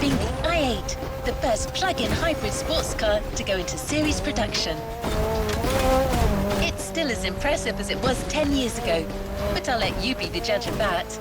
arriving the i8, the first plug-in hybrid sports car to go into series production. It's still as impressive as it was 10 years ago, but I'll let you be the judge of that.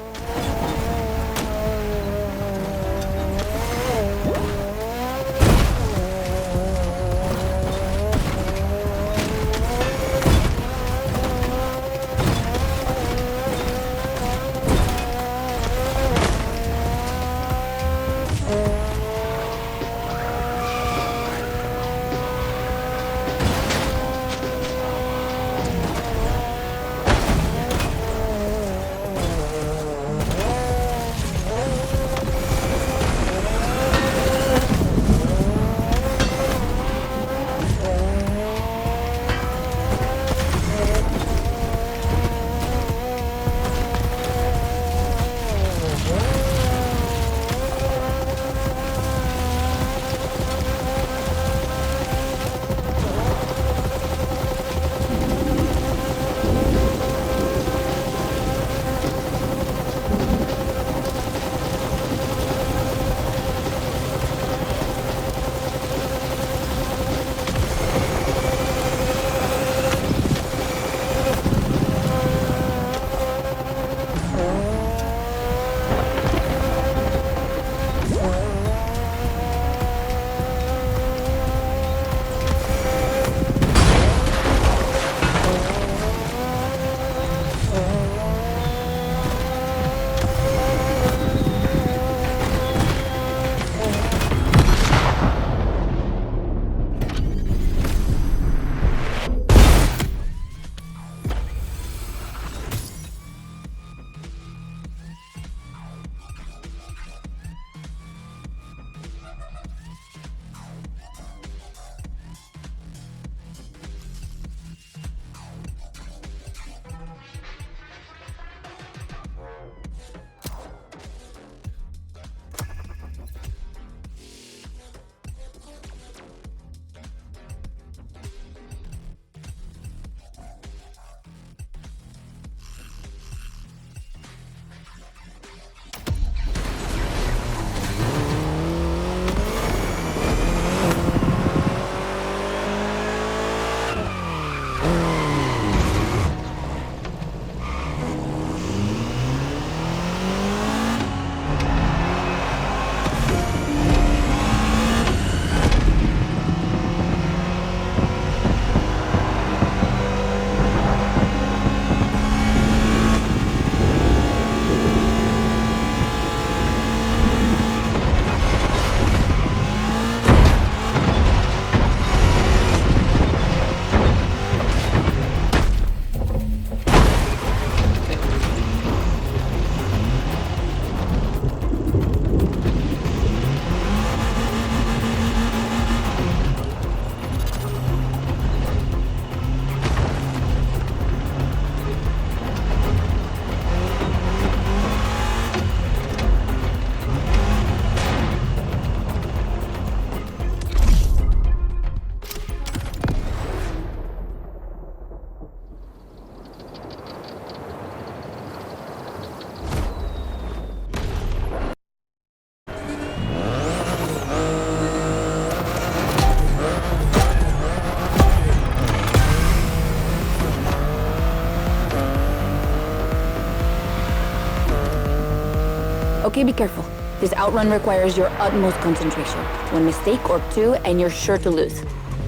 Okay, be careful. This outrun requires your utmost concentration. One mistake or two, and you're sure to lose.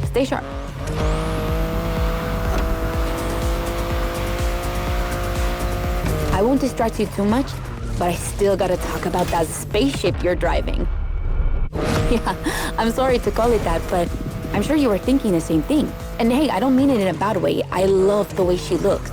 Stay sharp. I won't distract you too much, but I still gotta talk about that spaceship you're driving. Yeah, I'm sorry to call it that, but I'm sure you were thinking the same thing. And hey, I don't mean it in a bad way. I love the way she looks.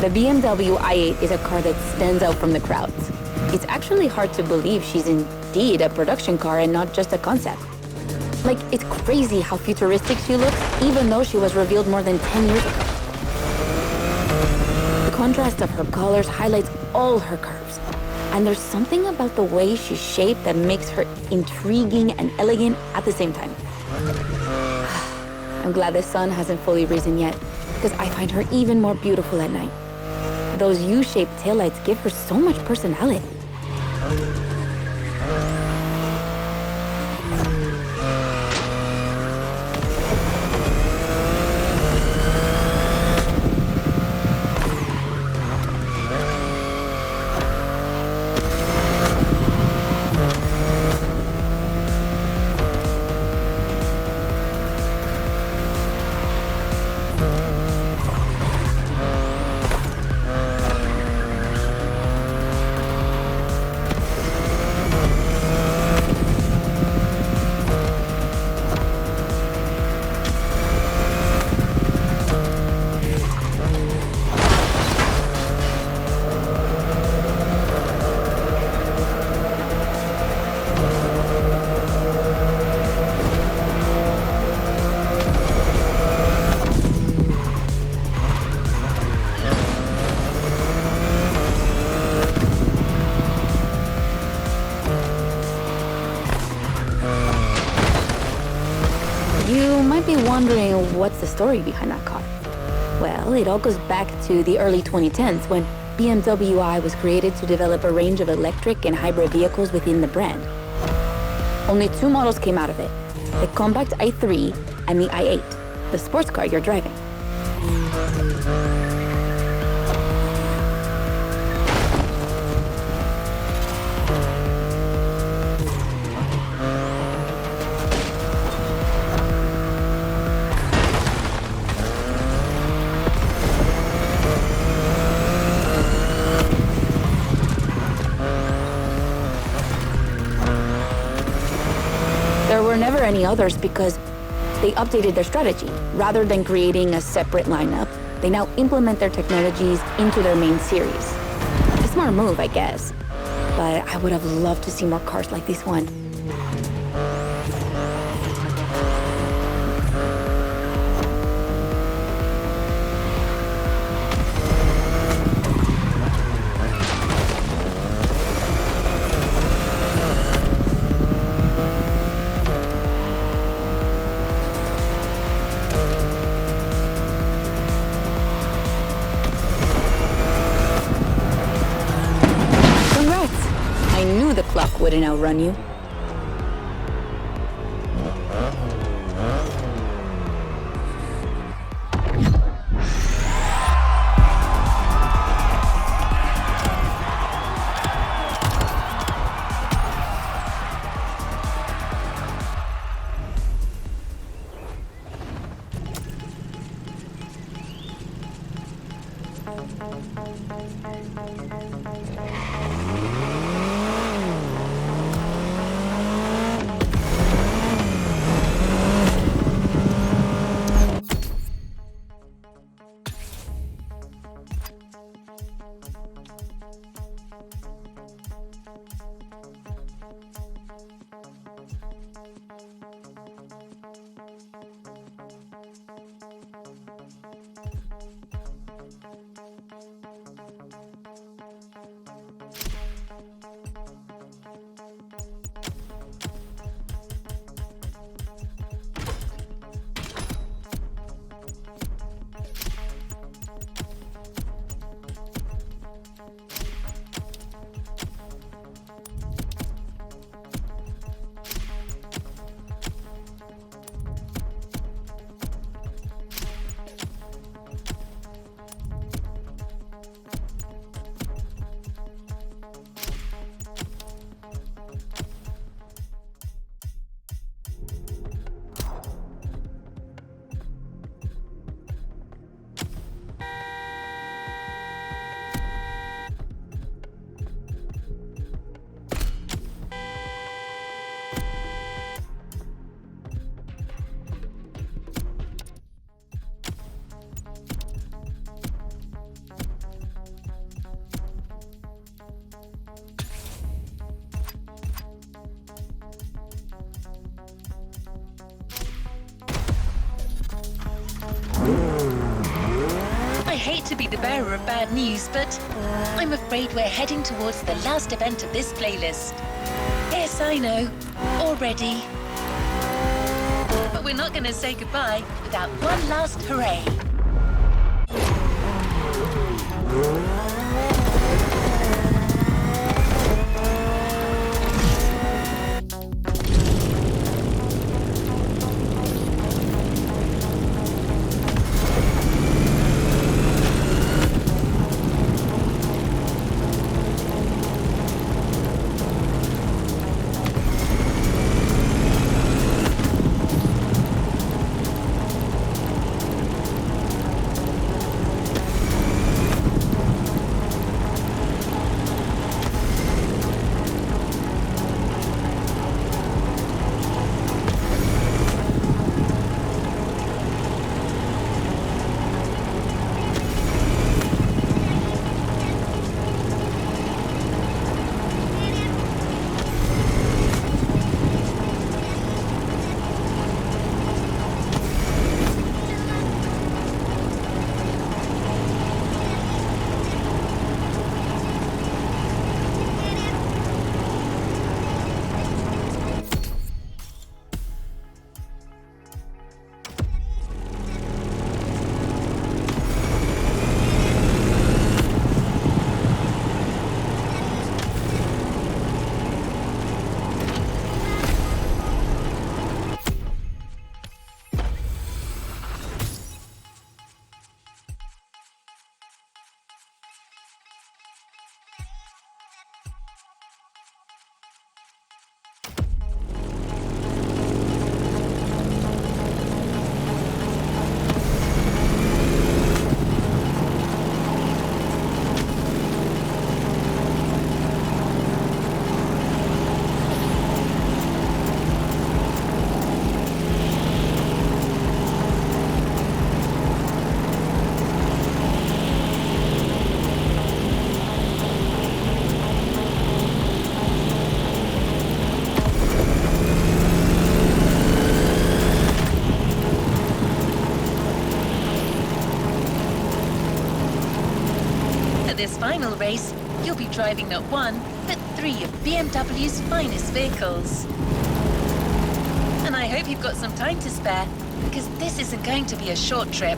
The BMW i8 is a car that stands out from the crowds. It's actually hard to believe she's indeed a production car and not just a concept. Like, it's crazy how futuristic she looks, even though she was revealed more than 10 years ago. The contrast of her colors highlights all her curves. And there's something about the way she's shaped that makes her intriguing and elegant at the same time. I'm glad the sun hasn't fully risen yet, because I find her even more beautiful at night. Those U-shaped taillights give her so much personality. You might be wondering what's the story behind that car. Well, it all goes back to the early 2010s when BMW I was created to develop a range of electric and hybrid vehicles within the brand. Only 2 models came out of it, the compact i3 and the i8, the sports car you're driving. There were never any others because they updated their strategy. Rather than creating a separate lineup, they now implement their technologies into their main series. A smart move, I guess. But I would have loved to see more cars like this one. I knew the clock wouldn't outrun you. hate to be the bearer of bad news, but I'm afraid we're heading towards the last event of this playlist. Yes, I know. Already. But we're not going to say goodbye without one last hooray. This final race, you'll be driving not one, but 3 of BMW's finest vehicles. And I hope you've got some time to spare, because this isn't going to be a short trip.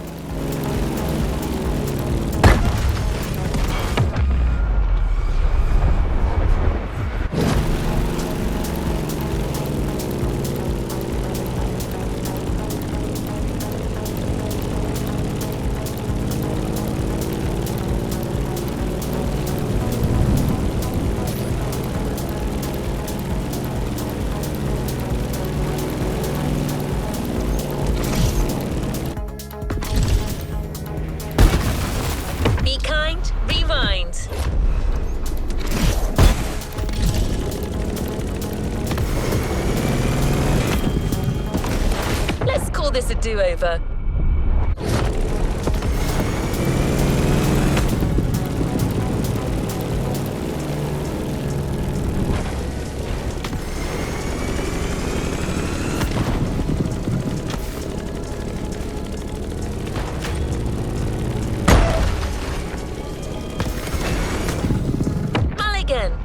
This a do-over. Mulligan.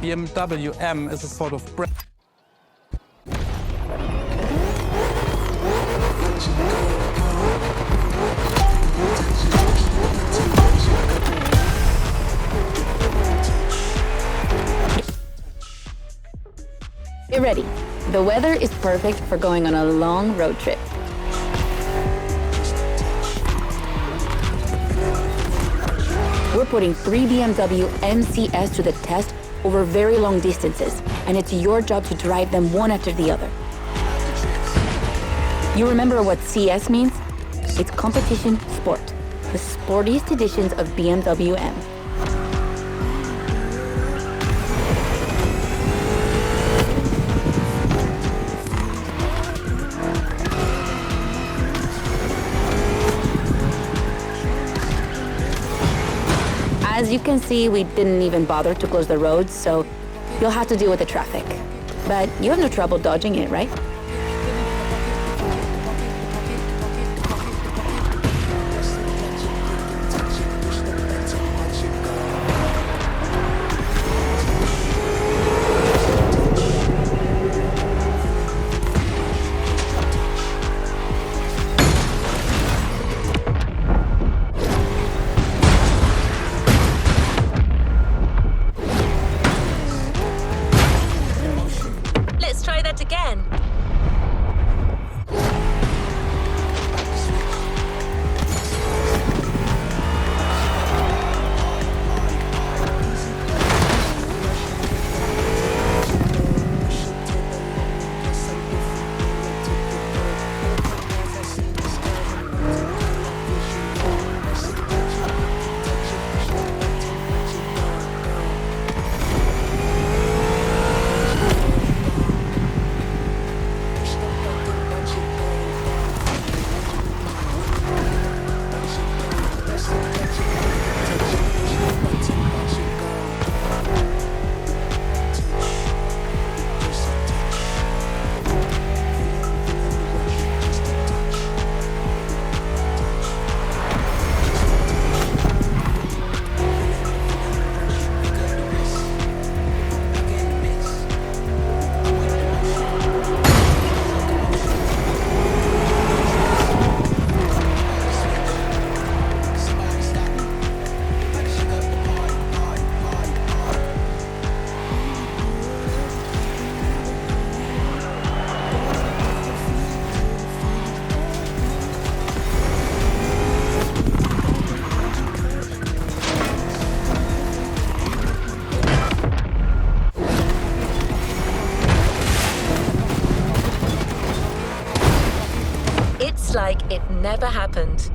BMW M is a sort of brand. Get ready. The weather is perfect for going on a long road trip. We're putting 3 BMW MCs to the test over very long distances, and it's your job to drive them one after the other. You remember what CS means? It's competition sport, the sportiest editions of BMW M. As you can see, we didn't even bother to close the roads, so you'll have to deal with the traffic. But you have no trouble dodging it, right? Let's try that again. It's like it never happened.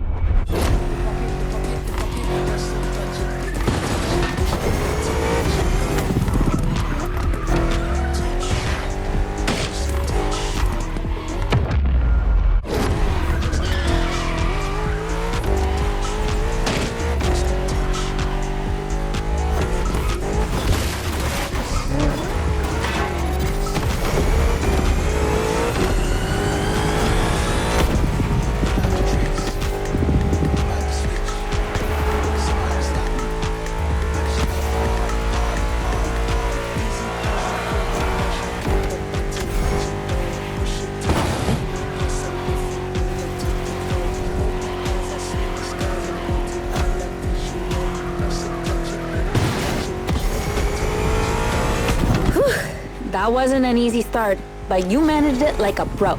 That wasn't an easy start, but you managed it like a pro.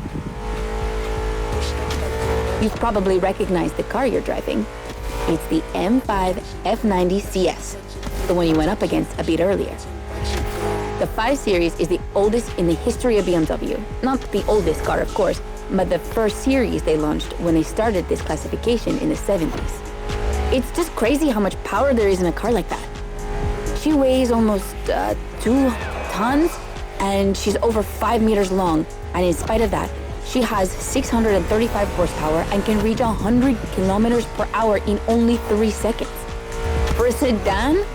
You've probably recognized the car you're driving. It's the M5 F90 CS, the one you went up against a bit earlier. The 5 Series is the oldest in the history of BMW. Not the oldest car, of course, but the first series they launched when they started this classification in the 70s. It's just crazy how much power there is in a car like that. She weighs almost 2 tons, and she's over 5 meters long, and in spite of that, she has 635 horsepower and can reach 100 kilometers per hour in only 3 seconds. For a sedan?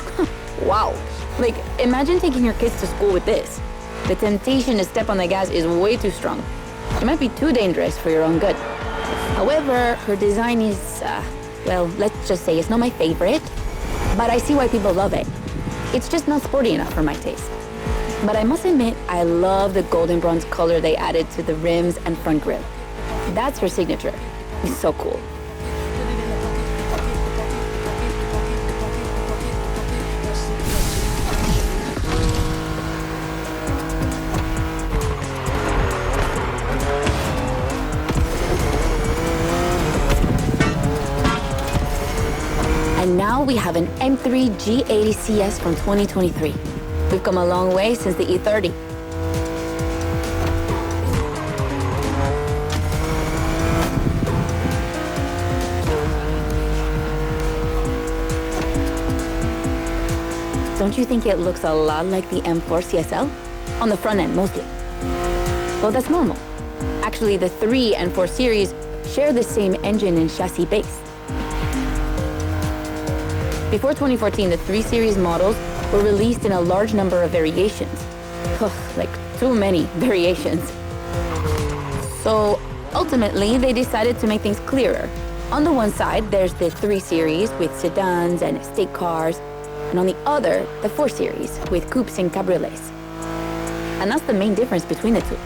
Wow. Like, imagine taking your kids to school with this. The temptation to step on the gas is way too strong. It might be too dangerous for your own good. However, her design is, well, let's just say it's not my favorite, but I see why people love it. It's just not sporty enough for my taste. But I must admit, I love the golden bronze color they added to the rims and front grille. That's her signature. It's so cool. And now we have an M3 G80 CS from 2023. We've come a long way since the E30. Don't you think it looks a lot like the M4 CSL? On the front end, mostly. Well, that's normal. Actually, the 3 and 4 series share the same engine and chassis base. Before 2014, the 3 series models were released in a large number of variations. Ugh, like too many variations. So ultimately, they decided to make things clearer. On the one side, there's the 3 series with sedans and estate cars, and on the other, the 4 series with coupes and cabriolets. And that's the main difference between the two.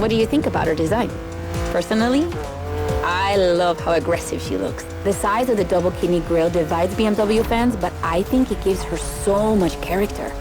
What do you think about her design? Personally, I love how aggressive she looks. The size of the double kidney grille divides BMW fans, but I think it gives her so much character.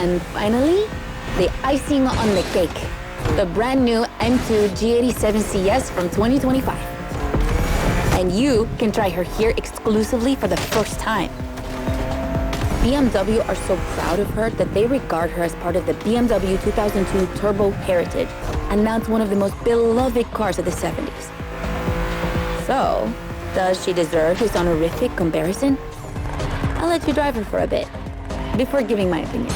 And finally, the icing on the cake, the brand new M2 G87 CS from 2025. And you can try her here exclusively for the first time. BMW are so proud of her that they regard her as part of the BMW 2002 Turbo Heritage, and that's one of the most beloved cars of the 70s. So, does she deserve this honorific comparison? I'll let you drive her for a bit, before giving my opinion.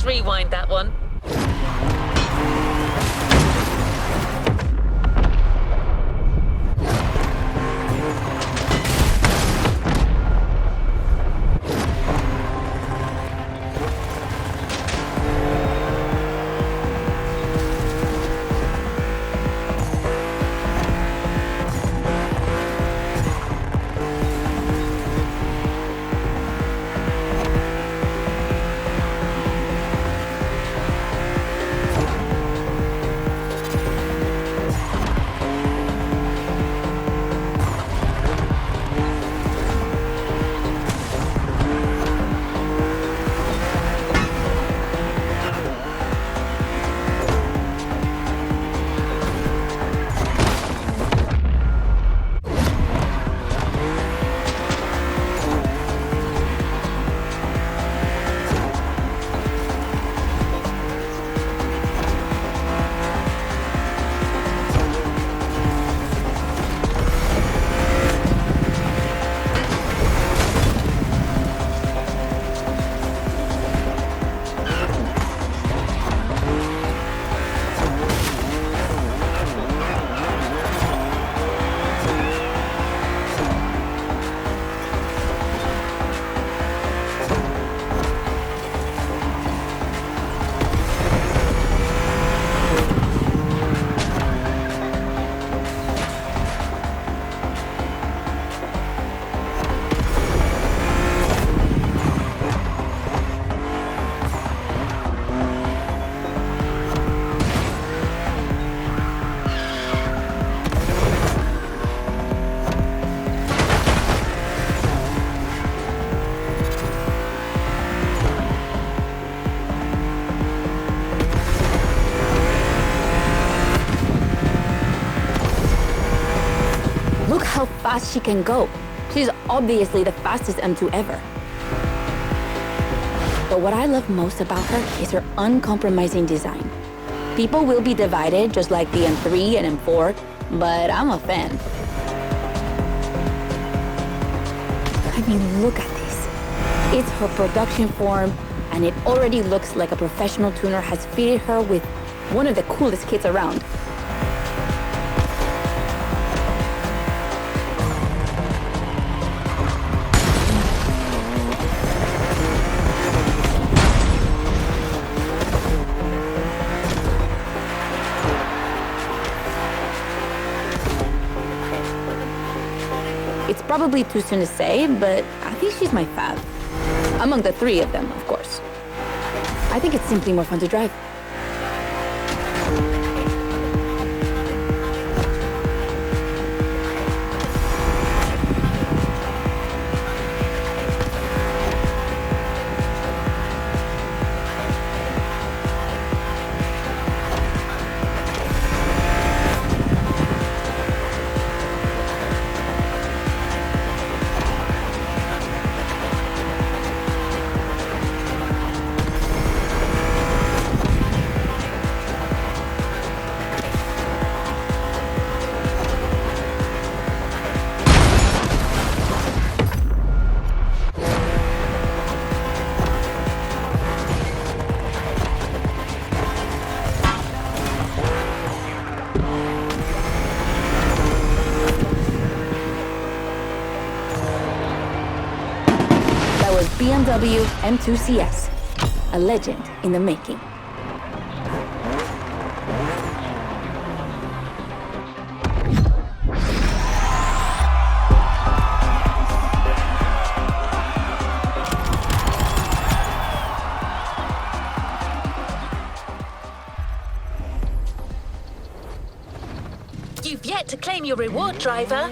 Rewind that one. Look how fast she can go. She's obviously the fastest M2 ever. But what I love most about her is her uncompromising design. People will be divided just like the M3 and M4, but I'm a fan. I mean, look at this. It's her production form, and it already looks like a professional tuner has fitted her with one of the coolest kits around. It's probably too soon to say, but I think she's my fave. Among the three of them, of course. I think it's simply more fun to drive. BMW M2 CS, a legend in the making. You've yet to claim your reward, driver.